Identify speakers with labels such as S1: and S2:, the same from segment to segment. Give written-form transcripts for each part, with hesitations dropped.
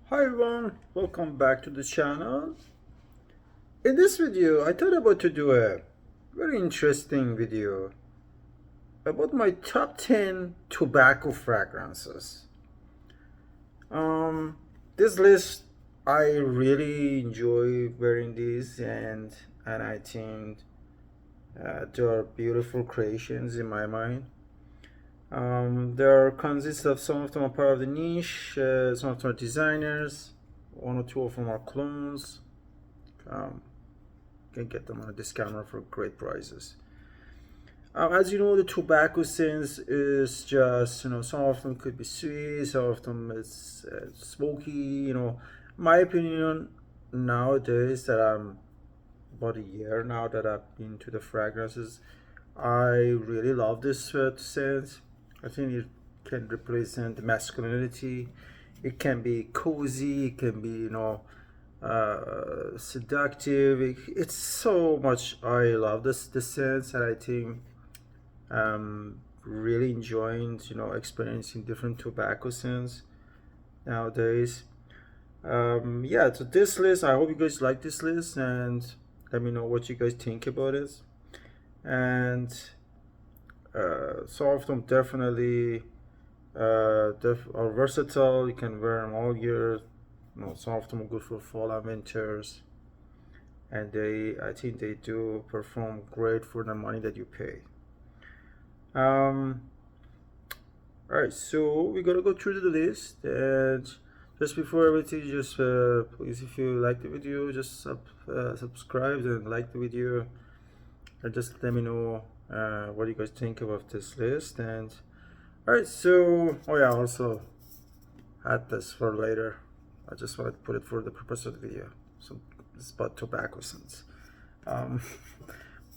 S1: Hi everyone, welcome back to the channel. In this video, I thought about to do a very interesting video about my top 10 tobacco fragrances. Um, this list, I really enjoy wearing these and I think they are beautiful creations in my mind. There consists of some of them are part of the niche, some of them are designers, one or two of them are clones. Um, can get them on a discount for great prices. As you know, the tobacco sense is just, some of them could be sweet, some of them is smoky. My opinion nowadays that I'm about a year now that I've been to the fragrances, I really love this scent. I think it can represent masculinity. It can be cozy. It can be, seductive. It's so much. I love this sense, and I think really enjoying, experiencing different tobacco scents nowadays. Yeah, so this list, I hope you guys like this list and let me know what you guys think about it. And some of them definitely are versatile. You can wear them all year. Some of them are good for fall and winters, and I think they do perform great for the money that you pay. Um, all right, so we're gonna go through the list, and just before everything, just please, if you like the video, just subscribe and like the video, and just let me know what you guys think about this list. And all right, so oh yeah, I also had this for later. I just wanted to put it for the purpose of the video. So it's about tobacco scents. Um,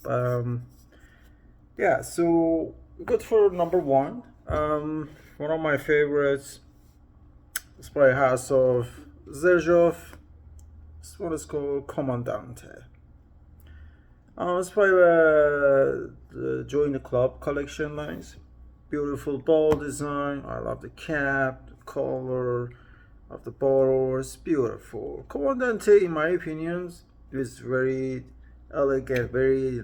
S1: um, yeah, so good for number one. One of my favorites is probably House of Zerjov. This one is called Commandante. It's probably the Join the Club collection lines. Beautiful ball design. I love the cap, the color of the bottle. It's beautiful. Commandante, in my opinion, is very elegant, very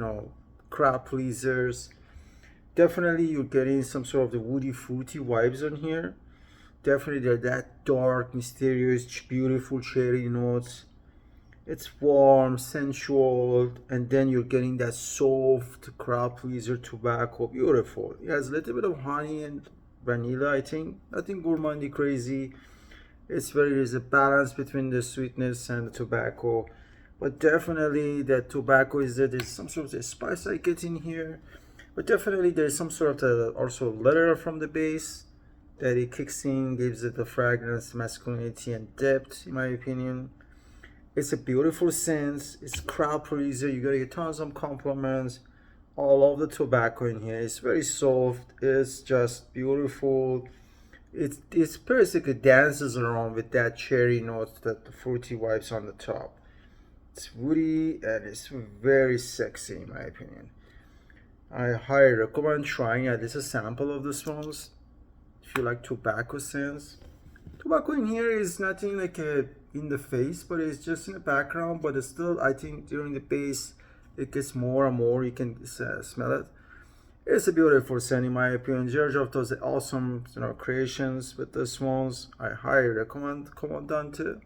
S1: crowd pleasers. Definitely, you're getting some sort of the woody fruity vibes on here. Definitely, they're that dark, mysterious, beautiful cherry notes. It's warm, sensual, and then you're getting that soft crowd pleaser tobacco. Beautiful. It has a little bit of honey and vanilla, I think. Nothing gourmandy crazy. There's a balance between the sweetness and the tobacco. But definitely that tobacco there's some sort of spice I get in here. But definitely there's some sort of also leather from the base that it kicks in, gives it the fragrance, masculinity, and depth, in my opinion. It's a beautiful scent. It's crowd pleaser. You gotta get tons of compliments. All of the tobacco in here. It's very soft. It's just beautiful. It's basically dances around with that cherry notes, that the fruity vibes on the top. It's woody and it's very sexy in my opinion. I highly recommend trying at least a sample of this ones if you like tobacco scents. Tobacco in here is nothing like in the face, but it's just in the background. But it's still, I think, during the base, it gets more and more. You can smell it. It's a beautiful scent in my opinion. Georgia does awesome, creations with this ones. I highly recommend Commandante.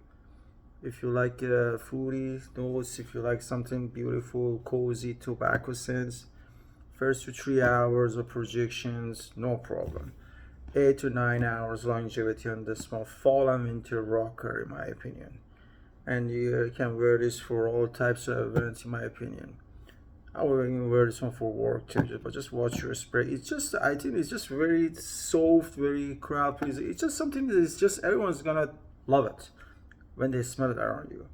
S1: If you like fruity notes, if you like something beautiful, cozy tobacco scents, first to 3 hours of projections, no problem. 8 to 9 hours longevity on this one. Fall and winter rocker, in my opinion. And you can wear this for all types of events, in my opinion. I will even wear this one for work too, but just watch your spray. It's just, I think it's just very soft, very crowd pleasing. It's just something that is just, everyone's gonna love it when they smell it around you.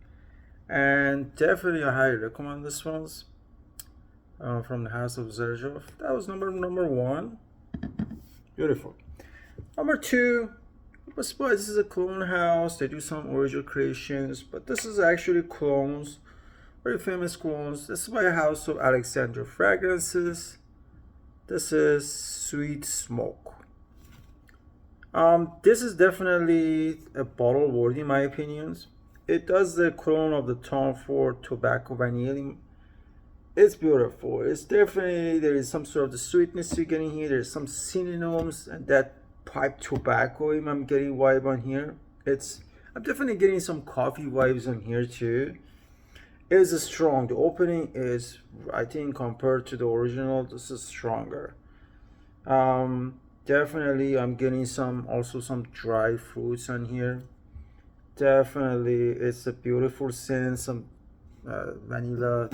S1: And definitely I highly recommend this ones from the House of Zerzhov. That was number one. Beautiful. Number two, this is a clone house. They do some original creations, but this is actually clones, very famous clones. This is by a House of Alexander Fragrances. This is Sweet Smoke. This is definitely a bottle worthy in my opinions. It does the clone of the Tom Ford Tobacco Vanilla. It's beautiful. It's definitely, there is some sort of the sweetness you're getting here. There's some synonyms and that pipe tobacco I'm getting vibe on here. I'm definitely getting some coffee vibes on here too. It is strong. The opening is, I think, compared to the original, this is stronger. Definitely, I'm getting some dry fruits on here. Definitely, it's a beautiful scent. Some vanilla,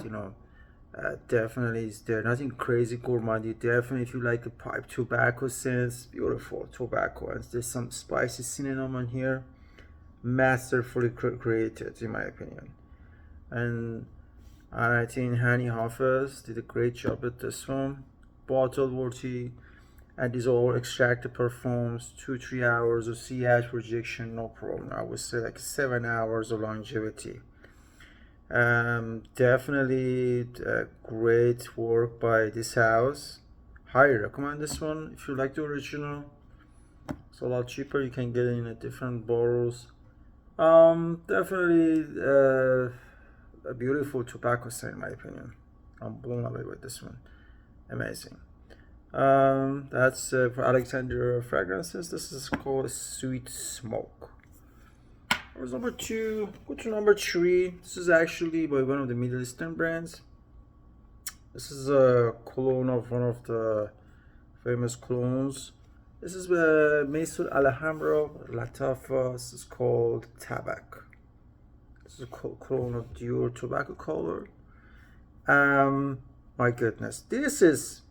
S1: definitely is there. Nothing crazy gourmand. Definitely, if you like the pipe tobacco scents, beautiful tobacco. And there's some spicy cinnamon on here. Masterfully created, in my opinion. And I think Hani Hafez did a great job with this one. Bottle worthy, and these all extracted performs 2-3 hours of CH projection, no problem. I would say like 7 hours of longevity. Definitely great work by this house. Highly recommend this one if you like the original. It's a lot cheaper. You can get it in a different bottles. Definitely a beautiful tobacco scent in my opinion. I'm blown away with this one. Amazing. That's for Alexander Fragrances. This is called Sweet Smoke. That was number 2. Go to number 3. This is actually by one of the Middle Eastern brands. This is a clone of one of the famous clones. This is Mesut Alhambra Latafa. This is called Tabac. This is a clone of Dior tobacco color. My goodness, this is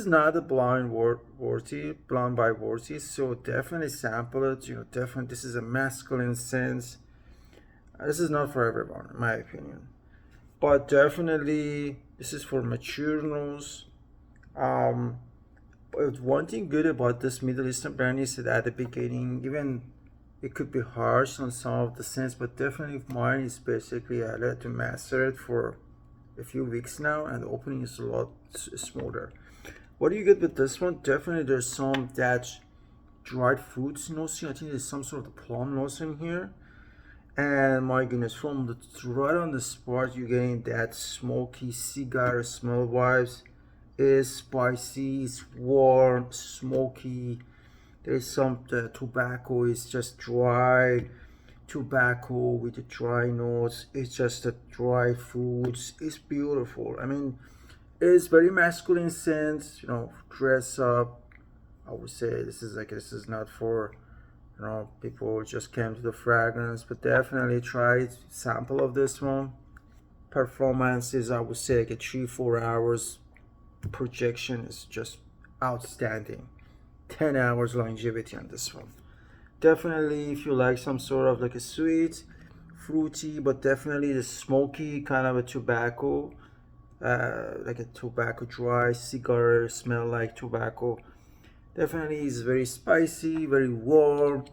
S1: not a blind by worthy, so definitely sample it. Definitely this is a masculine sense. This is not for everyone, in my opinion, but definitely this is for mature nose. But one thing good about this Middle Eastern brand is that at the beginning, even it could be harsh on some of the scents, but definitely mine is basically I let to master it for a few weeks now, and the opening is a lot smoother. What do you get with this one? Definitely there's some that dried fruits notes. I think there's some sort of plum notes in here. And my goodness, from the right on the spot, you're getting that smoky cigar smell vibes. It's spicy, it's warm, smoky. There's some tobacco is just dry tobacco with the dry notes. It's just the dry foods. It's beautiful. I mean, it's very masculine sense. Dress up. I would say this is not for people who just came to the fragrance, but definitely try sample of this one. Performance is, I would say, like a 3-4 hours projection is just outstanding. 10 hours longevity on this one. Definitely if you like some sort of like a sweet, fruity, but definitely the smoky kind of a tobacco, like a tobacco dry cigar smell like tobacco. Definitely is very spicy, very warm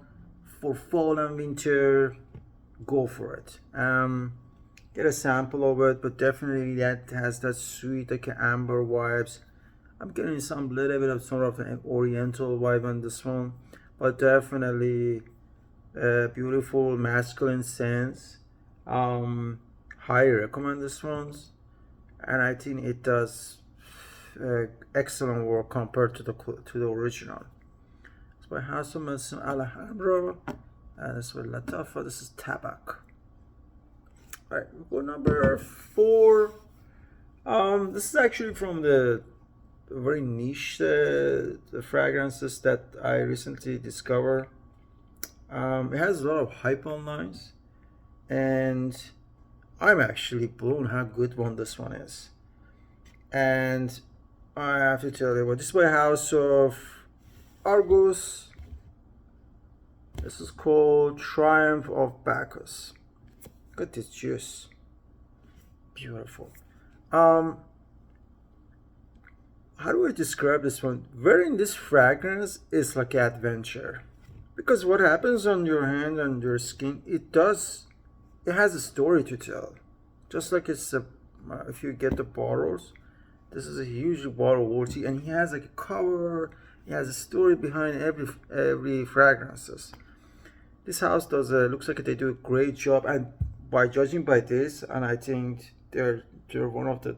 S1: for fall and winter. Go for it. Get a sample of it, but definitely that has that sweet like amber vibes. I'm getting some little bit of sort of an oriental vibe on this one, but definitely beautiful masculine sense. Highly recommend this ones, and I think it does excellent work compared to the original. It's by Hassan Alhambra, and it's with Latafa. This is Tabac. All right, we go number 4. This is actually from the very niche the fragrances that I recently discovered. It has a lot of hype online, and I'm actually blown how good one this one is. And I have to tell you, what this is by House of Argus. This is called Triumph of Bacchus. Look at this juice. Beautiful. How do I describe this one? Wearing this fragrance is like an adventure, because what happens on your hand and your skin, it has a story to tell. Just like if you get the bottles, this is a huge bottle worthy, and he has like a cover. It has a story behind every fragrances. This house does looks like they do a great job, and by judging by this, and I think they're one of the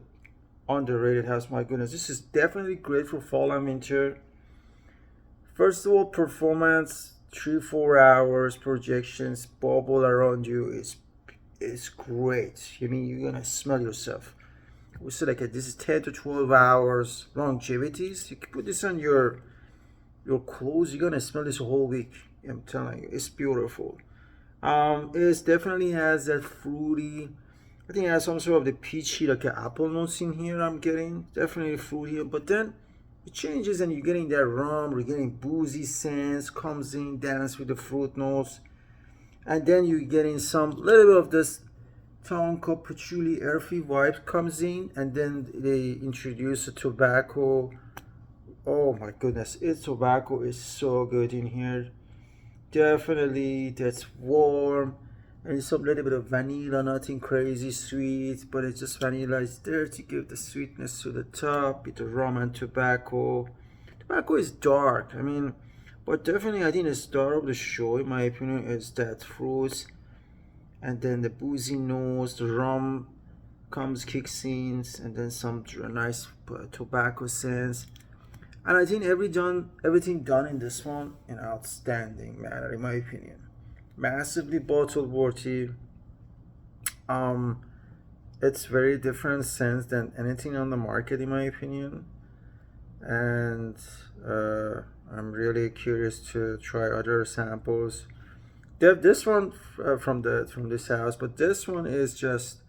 S1: underrated house. My goodness, this is definitely great for fall and winter. First of all, performance 3-4 hours projections bubble around you is great. I mean, you're gonna smell yourself. We say like this is 10 to 12 hours longevities. You can put this on your clothes. You're gonna smell this whole week. I'm telling you, it's beautiful. It definitely has that fruity. I think it has some sort of the peachy, like an apple notes in here. I'm getting definitely fruity, but then it changes and you're getting that rum. You're getting boozy scents comes in, dance with the fruit notes, and then you're getting some little bit of this tonka patchouli earthy vibe comes in, and then they introduce the tobacco. Oh my goodness, its tobacco is so good in here. Definitely, that's warm. And it's some little bit of vanilla, nothing crazy sweet, but it's just vanilla is there to give the sweetness to the top with the rum and tobacco. Tobacco is dark, I mean, but definitely I think the star of the show, in my opinion, is that fruits, and then the boozy nose, the rum comes, kicks in, and then some nice tobacco scents. And I think everything done in this one in outstanding manner, in my opinion. Massively bottle worthy. Um, it's very different sense than anything on the market, in my opinion. And I'm really curious to try other samples. They have this one from this house, but this one is just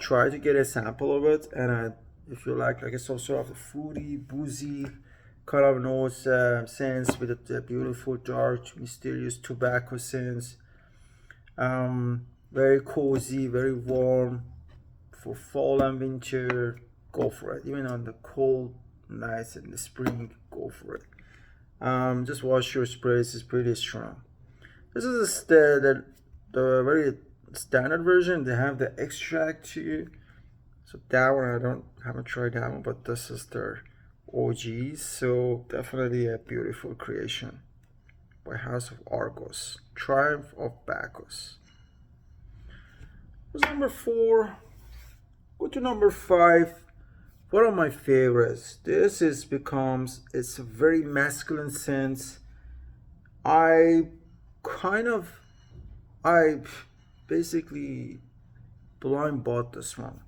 S1: try to get a sample of it, and if you like it's also sort of a fruity, boozy kind of notes, scents with the beautiful, dark, mysterious tobacco scents. Very cozy, very warm for fall and winter. Go for it. Even on the cold nights in the spring, go for it. Just wash your sprays is pretty strong. This is the very standard version. They have the extract too. So that one haven't tried that one, but this is their OGs. So definitely a beautiful creation by House of Argos. Triumph of Bacchus. What's number 4? Go to number 5. One of my favorites. This is becomes it's a very masculine sense. I kind of I basically blind bought this one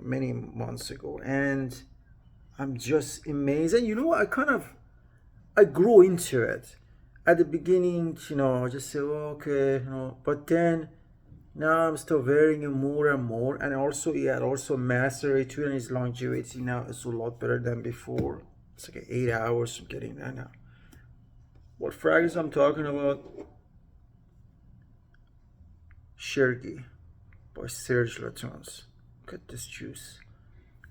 S1: many months ago, and I'm just amazed. And you know, I grew into it. At the beginning, I just say, oh, okay, but then now I'm still wearing it more and more, and also he had also mastery too, and his longevity now is a lot better than before. It's like 8 hours from getting that now. What fragrance I'm talking about? Shergi by Serge Lutens. Look at this juice.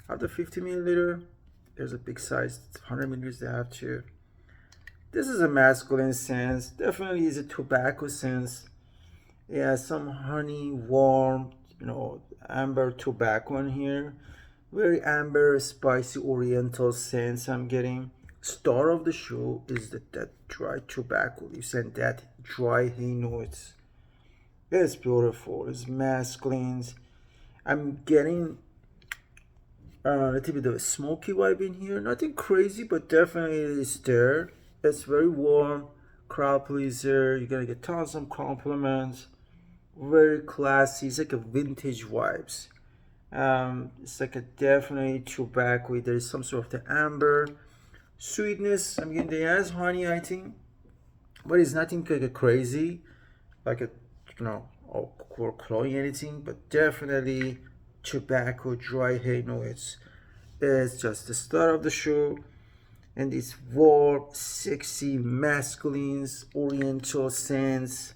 S1: Out of 50 milliliter, there's a big size, 100 milliliters they have too. This is a masculine sense. Definitely is a tobacco sense. It has some honey, warm, amber tobacco in here. Very amber, spicy oriental sense I'm getting. Star of the show is that dry tobacco. You send that dry hay notes. It's beautiful. It's masculine. I'm getting a little bit of a smoky vibe in here. Nothing crazy, but definitely it's there. It's very warm, crowd pleaser. You're gonna get tons of compliments. Very classy. It's like a vintage vibes. It's like a definitely tobacco. There's some sort of the amber sweetness. I mean, they has honey, I think, but it's nothing like a crazy, like a or cloying anything. But definitely tobacco, dry hay notes. It's just the start of the show, and it's warm, sexy, masculine, oriental scents,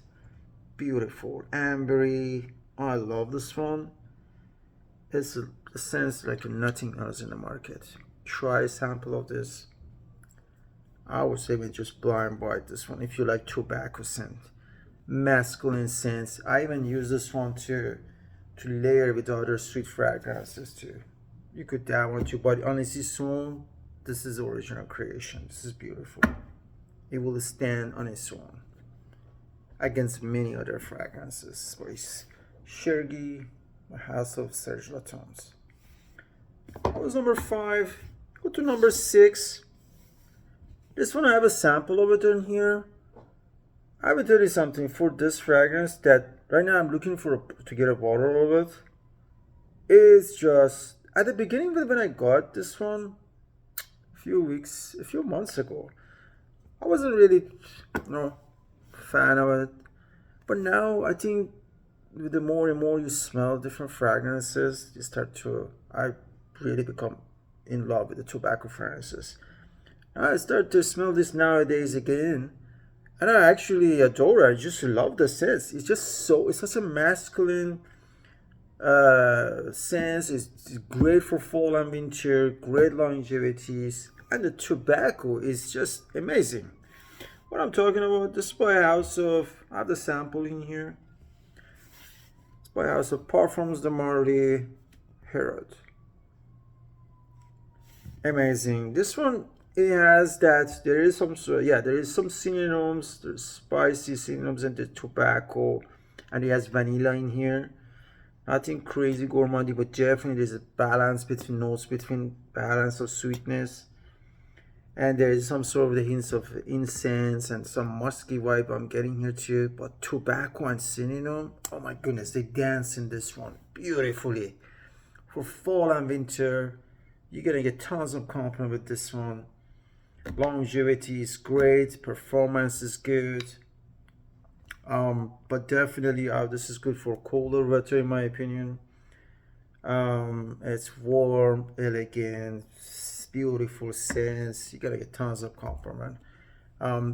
S1: beautiful, ambery. I love this one. It's a sense like nothing else in the market. Try a sample of this. I would say we just blind buy this one if you like tobacco scent, masculine scents. I even use this one to layer with other sweet fragrances too. You could that one too, but honestly, soon this is original creation. This is beautiful. It will stand on its own against many other fragrances. It's Shergi, the house of Serge Lutens. That was number 5. Go to number 6. This one I have a sample of it in here. I will tell you something for this fragrance that right now I'm looking to get a bottle of it. It's just at the beginning when I got this one a few months ago, I wasn't really fan of it. But now I think with the more and more you smell different fragrances, I really become in love with the tobacco fragrances. I start to smell this nowadays again, and I actually adore it. I just love the scent. It's such a masculine sense. It's great for fall and winter, great longevities, and the tobacco is just amazing. What I'm talking about, this by House of, I have the sample in here. It's by House of Parfums de Marly Herod. Amazing. This one, it has that there is some synonyms, there's spicy synonyms and the tobacco, and it has vanilla in here. Nothing crazy gourmandy, but definitely there's a balance between notes, between balance of sweetness, and there is some sort of the hints of incense and some musky vibe I'm getting here too. But tobacco and cinnamon, oh my goodness, they dance in this one beautifully. For fall and winter, you're gonna get tons of compliment with this one. Longevity is great, performance is good. But definitely this is good for colder weather in my opinion. It's warm, elegant, beautiful scents. You gotta get tons of compliment.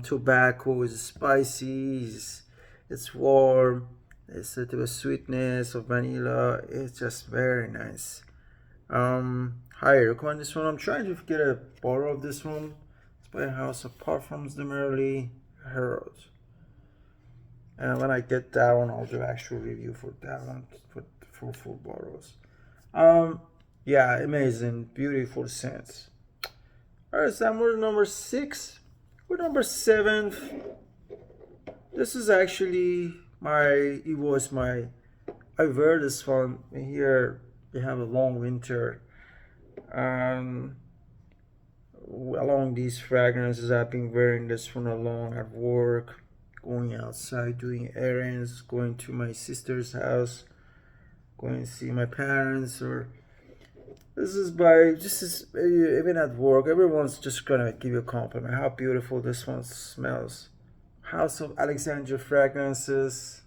S1: Tobacco is spicy, it's warm, it's a little sweetness of vanilla. It's just very nice. Highly recommend this one. I'm trying to get a bottle of this one. It's by House of Parfums de Marly Herod. And when I get that one, I'll do actual review for that one for full bottles. Yeah, amazing, beautiful scents. Alright, so we're number 6. We're number 7. This is actually I wear this one here. We have a long winter. Along these fragrances, I've been wearing this one along at work, going outside, doing errands, going to my sister's house, going to see my parents, or even at work, everyone's just gonna give you a compliment how beautiful this one smells. House of Alexandria Fragrances,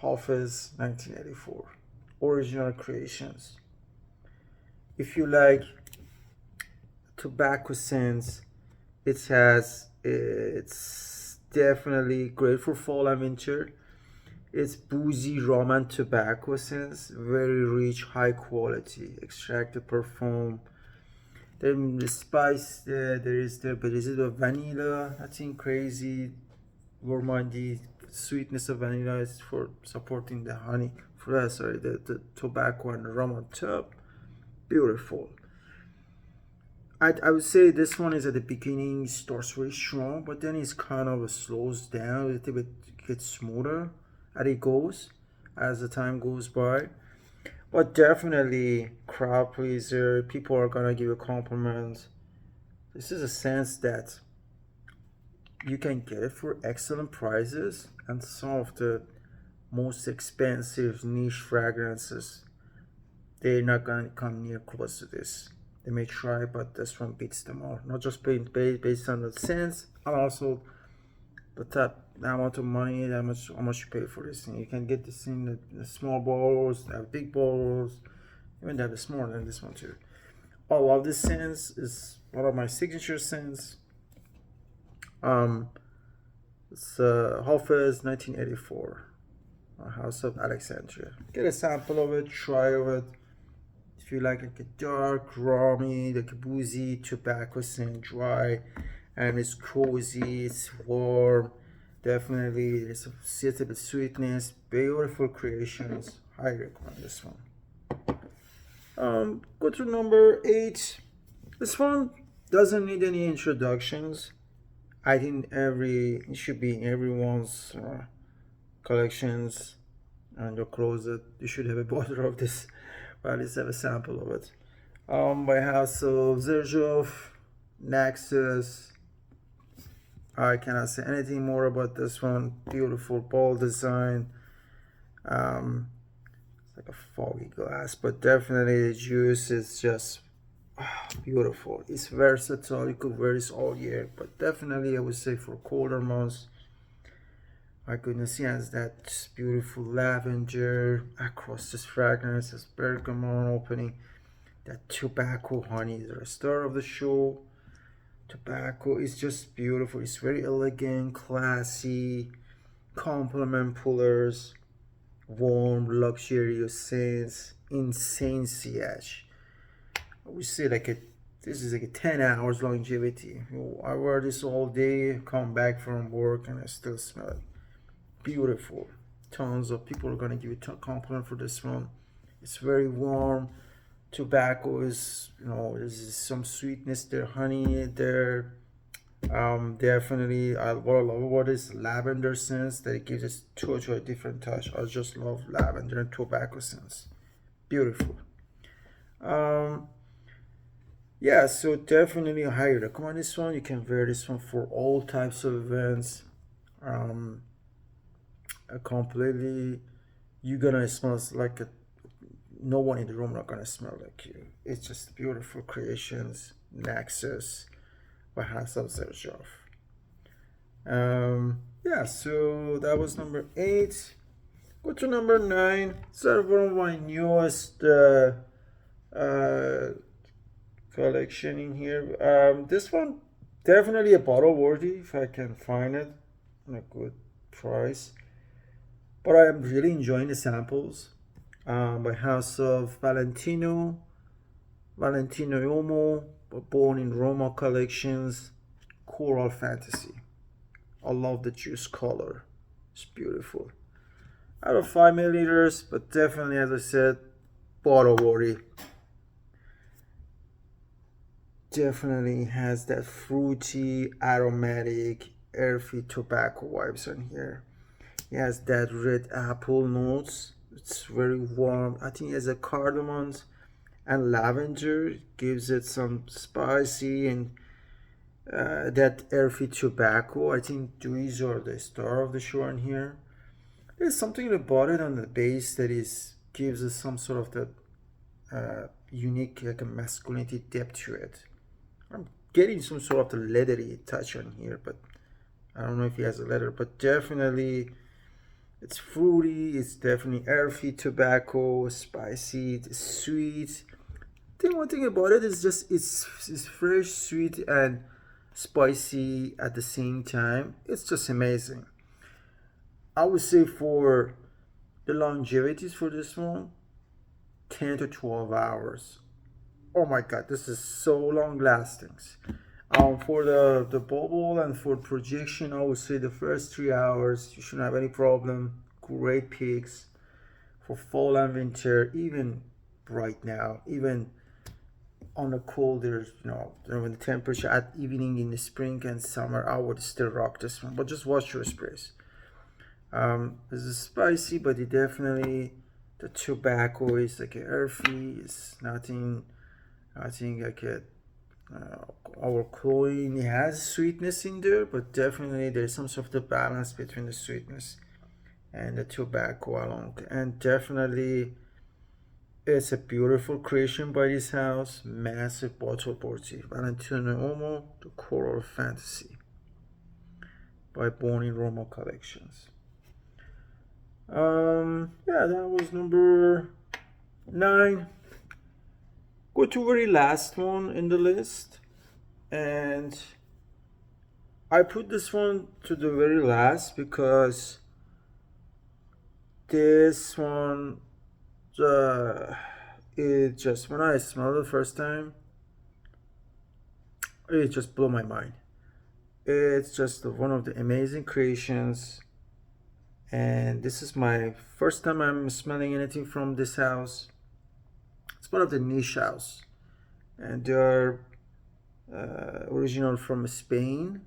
S1: Hafiz 1984, original creations. If you like tobacco scents, it's definitely great for fall and winter. It's boozy rum and tobacco scents, very rich, high quality, extracted perfume. Then the spice, there is the vanilla, nothing crazy, gourmandy. Sweetness of vanilla is for supporting the honey, the tobacco and the rum on top. Beautiful. I would say this one is at the beginning starts very strong, but then it's kind of slows down a little bit, gets smoother as it goes, as the time goes by. But definitely crowd pleaser. People are gonna give a compliment. This is a sense that you can get it for excellent prices, and some of the most expensive niche fragrances, they're not gonna come near close to this. They may try, but this one beats them all. Not just based on the scents, and also the amount of money, how much you pay for this thing. You can get this in the small bottles, they have big bottles, even they have the smaller than this one too. I love this scents. Is one of my signature scents. It's Hafiz 1984, House of Alexandria. Get a sample of it, try it. If you like a dark, rummy, like a boozy, tobacco scent, dry, and it's cozy, it's warm. Definitely, there's a suitable sweetness, beautiful creations. I recommend this one. Go to number 8. This one, doesn't need any introductions. I think it should be in everyone's collections and your closet. You should have a bottle of this, or at least have a sample of it. By House of Zerjov, Nexus. I cannot say anything more about this one. Beautiful ball design. It's like a foggy glass, but definitely the juice is just beautiful. It's versatile. You could wear this all year, but definitely I would say for colder months. My goodness, he has that beautiful lavender across this fragrance, this bergamot opening. That tobacco honey is the star of the show. Tobacco is just beautiful. It's very elegant, classy, compliment pullers, warm, luxurious scents, insane CH. I would say this is like a 10 hours longevity. I wear this all day, come back from work, and I still smell it. Beautiful. Tons of people are gonna give you a compliment for this one. It's very warm. Tobacco is, there's some sweetness there, honey there. Definitely, what I love about this lavender scents that it gives us totally a different touch. I just love lavender and tobacco scents. Beautiful. Yeah, so definitely I highly recommend this one. You can wear this one for all types of events. Completely, you're gonna smell like no one in the room not gonna smell like you. It's just beautiful creations. Nexus by Hassel Sergeov. Yeah, so that was number 8. Go to number 9. Sort of one of my newest collection in here. This one definitely a bottle worthy if I can find it on a good price. But I am really enjoying the samples. By House of Valentino Uomo, born in Roma collections, Coral Fantasy. I love the juice color. It's beautiful. Out of 5 milliliters, but definitely, as I said, bottle worthy. Definitely has that fruity, aromatic, earthy tobacco vibes on here. It has that red apple notes. It's very warm. I think it has a cardamom and lavender. Gives it some spicy and that earthy tobacco. I think these are the star of the show in here. There's something about it on the base that gives us some sort of that unique, like a masculinity depth to it. I'm getting some sort of the leathery touch on here, but I don't know if he has a leather, but definitely it's fruity, it's definitely earthy tobacco, spicy, it's sweet. The one thing about it is just it's fresh, sweet, and spicy at the same time. It's just amazing. I would say for the longevities for this one, 10 to 12 hours. Oh my god, this is so long lasting. For the bubble and for projection, I would say the first 3 hours you shouldn't have any problem. Great peaks for fall and winter, even right now, even on the colder, when the temperature at evening in the spring and summer, I would still rock this one. But just watch your sprays. This is spicy, but it definitely, the tobacco is like a earthy. It's nothing. I think like our cloying. It has sweetness in there, but definitely there's some sort of the balance between the sweetness and the tobacco along. And definitely, it's a beautiful creation by this house. Massive bottle party. Valentino Uomo, the Coral Fantasy by Born in Roma Collections. Yeah, that was number 9. Go to very last one in the list, and I put this one to the very last because this one, it just, when I smelled it the first time, it just blew my mind. It's just one of the amazing creations, and this is my first time I'm smelling anything from this house. It's one of the niche house, and there are original from Spain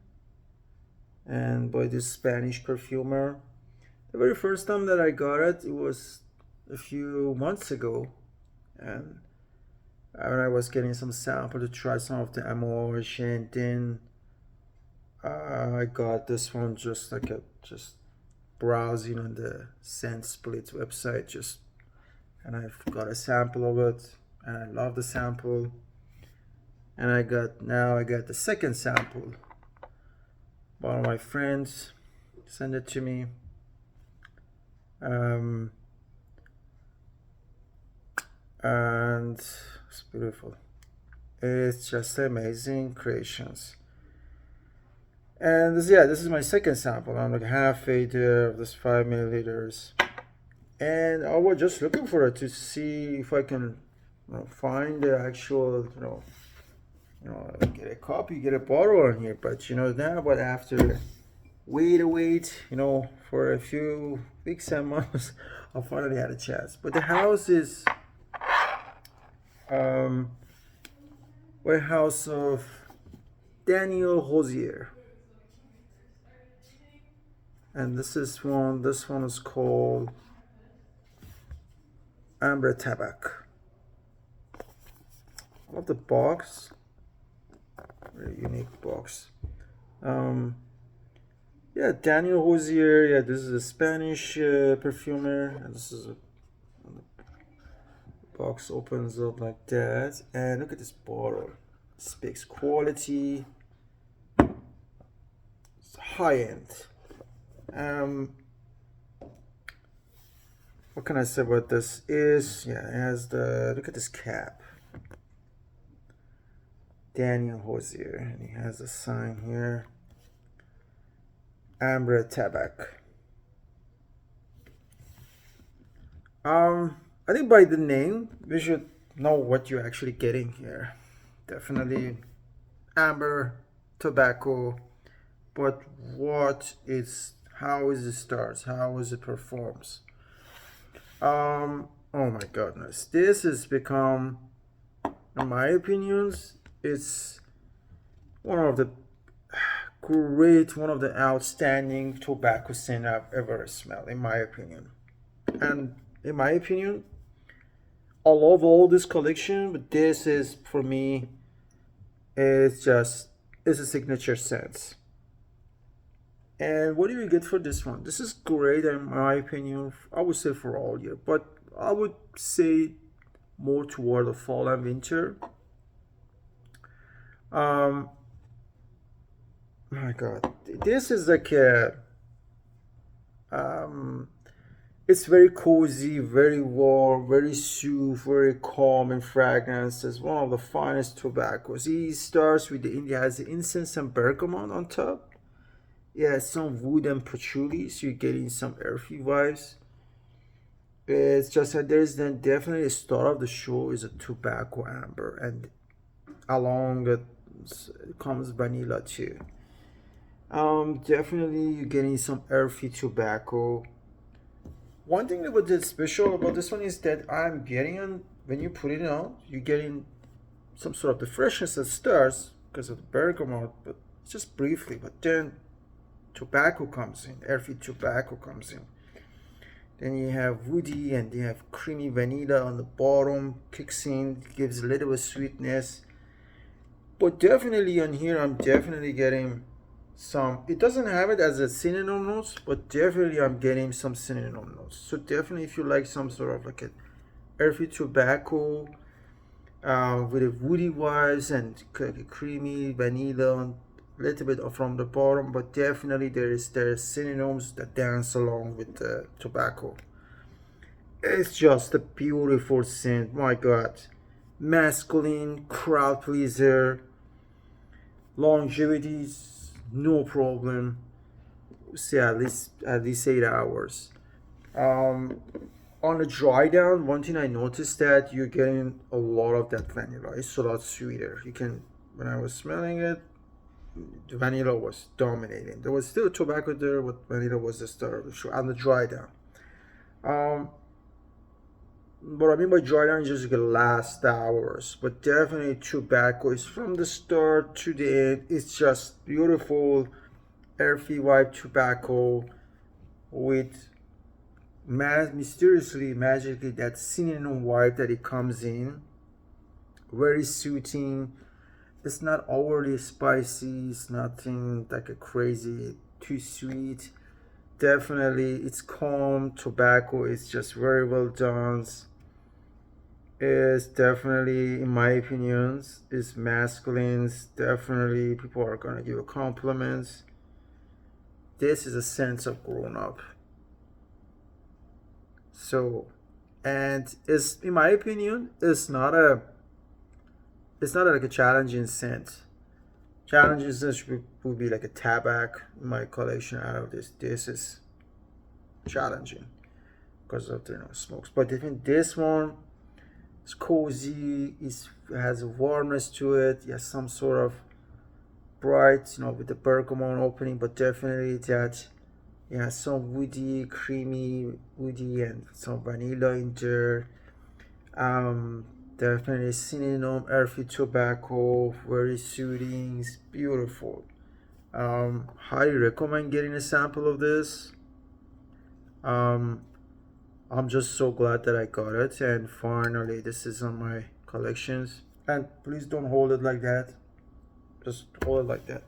S1: and by this Spanish perfumer. The very first time that I got it, it was a few months ago, and when I was getting some sample to try some of the Amouage, and then I got this one just browsing on the Scent Split website, just and I've got a sample of it, and I love the sample, and I got the second sample. One of my friends sent it to me. And it's beautiful. It's just amazing creations. And this is my second sample. I'm like halfway there of this 5 milliliters, and I was just looking for it to see if I can, find the actual, get a copy, get a bottle on here. But now, but after wait, for a few weeks and months, I finally had a chance. But the house is warehouse of Daniel Rosier, and this one is called Amber Tabac. I love the box, very unique box. Daniel Rosier. Yeah, this is a Spanish perfumer, and this is the box opens up like that, and look at this bottle. It speaks quality. It's high end. What can I say about this? It has look at this cap. Daniel Rosier, and he has a sign here. Amber Tabac. I think by the name, we should know what you're actually getting here. Definitely amber tobacco, but how is it starts, how is it performs. Oh my goodness, this has become, in my opinions, it's one of the outstanding tobacco scent I've ever smelled, in my opinion. And in my opinion, I love all this collection, but this is, for me, it's a signature scent. And what do you get for this one? This is great, in my opinion. I would say for all year, but I would say more toward the fall and winter. My God, this is like it's very cozy, very warm, very soothe, very calm in fragrance. It's one of the finest tobaccos. He starts with has the incense and bergamot on top. Yeah, some wood and patchouli, so you're getting some earthy vibes. It's just that there's then definitely the star of the show is a tobacco amber, and along it comes vanilla too. Definitely you're getting some earthy tobacco. One thing that was special about this one is that I'm getting on when you put it on, you're getting some sort of the freshness that starts because of the bergamot, but just briefly. But then tobacco comes in, earthy tobacco comes in. Then you have woody, and you have creamy vanilla on the bottom, kicks in, gives a little bit of sweetness. But definitely on here, I'm definitely getting some. It doesn't have it as a cinnamon notes, but definitely I'm getting some cinnamon notes. So definitely, if you like some sort of like a earthy tobacco with a woody vibes and creamy vanilla, a little bit from the bottom, but definitely there's synonyms that dance along with the tobacco. It's just a beautiful scent. My God, masculine, crowd pleaser, longevity, no problem. Say at least 8 hours. On the dry down, one thing I noticed that you're getting a lot of that vanilla. It's a lot sweeter. You can, when I was smelling it, the vanilla was dominating. There was still tobacco there, but vanilla was the star of the show on the dry down. what I mean by dry down is just gonna last hours. But definitely tobacco is from the start to the end. It's just beautiful earthy white tobacco with mysteriously, magically, that cinnamon white that it comes in. Very soothing. It's not overly spicy. It's nothing like a crazy too sweet. Definitely, it's calm tobacco. It's just very well done. It's definitely, in my opinions, is masculine. Definitely, people are gonna give a compliments. This is a sense of grown up. So, and it's, in my opinion, it's not like a challenging scent. Challenging scent would be like a Tabac in my collection. Out of this is challenging because of the smokes. But I think this one is cozy. It has a warmness to it. It has some sort of bright, with the bergamot opening, but definitely that. Yeah, some woody, creamy, woody, and some vanilla in there. Definitely cinnamon, earthy tobacco, very soothing, it's beautiful. Highly recommend getting a sample of this. I'm just so glad that I got it, and finally, this is on my collections. And please don't hold it like that. Just hold it like that.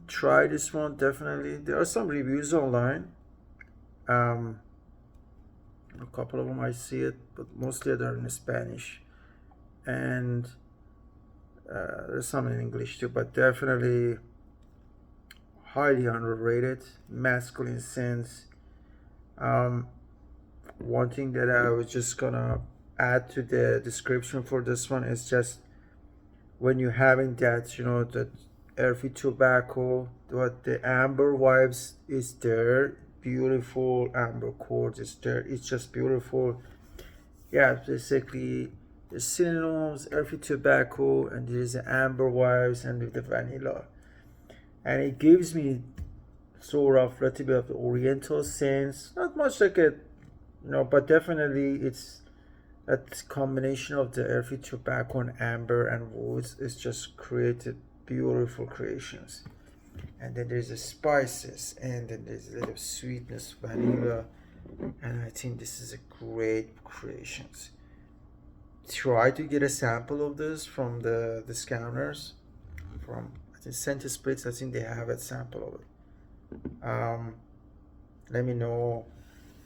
S1: Try this one definitely. There are some reviews online. A couple of them I see it, but mostly they're in Spanish, and there's some in English too. But definitely highly underrated, masculine sense. One thing that I was just gonna add to the description for this one is just when you're having that, that earthy tobacco, what the amber vibes is there, beautiful amber chords is there. It's just beautiful. Yeah, basically the synonyms, earthy tobacco, and there's the amber vibes and with the vanilla, and it gives me sort of a little bit of the oriental sense. Not much like a, but definitely it's that combination of the earthy tobacco and amber and woods is just created beautiful creations. And then there's the spices, and then there's a little sweetness, vanilla, and I think this is a great creations. Try to get a sample of this from the discounters, from I think Center Splits. I think they have a sample of it. Let me know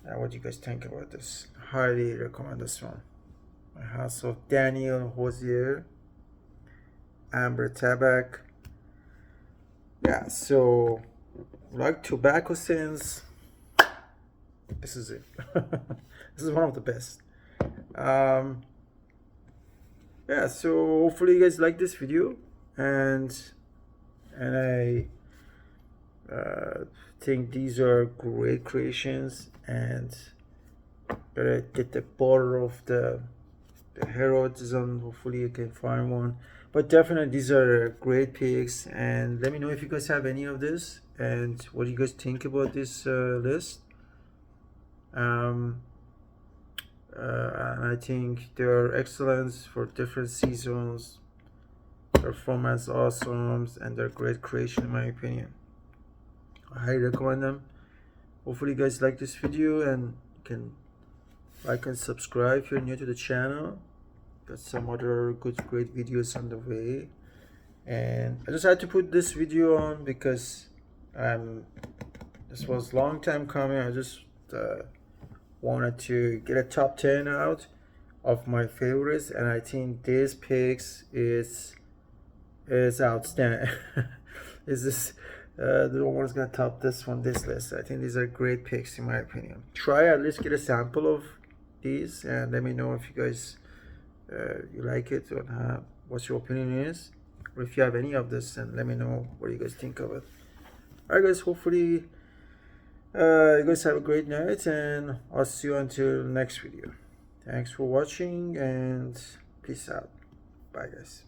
S1: what you guys think about this. Highly recommend this one. My house of Daniel Hosier, Amber Tabac. Yeah, so like tobacco scents, this is it. This is one of the best. Yeah, so hopefully you guys like this video, and I think these are great creations, and gotta get the border of the heroism. Hopefully you can find one, but definitely these are great picks. And let me know if you guys have any of this and what you guys think about this list. And I think they are excellent for different seasons. Performance awesome, and they're great creation in my opinion. I highly recommend them. Hopefully you guys like this video, and you can like and subscribe if you're new to the channel. Got some other great videos on the way, and I just had to put this video on because this was long time coming. I just wanted to get a top 10 out of my favorites, and I think this picks is outstanding. Is this the one's gonna top this list? I think these are great picks in my opinion. Try at least get a sample of these, and let me know if you guys you like it, or what your opinion is, or if you have any of this, and let me know what you guys think of it. Alright guys, hopefully you guys have a great night, and I'll see you until next video. Thanks for watching, and peace out. Bye guys.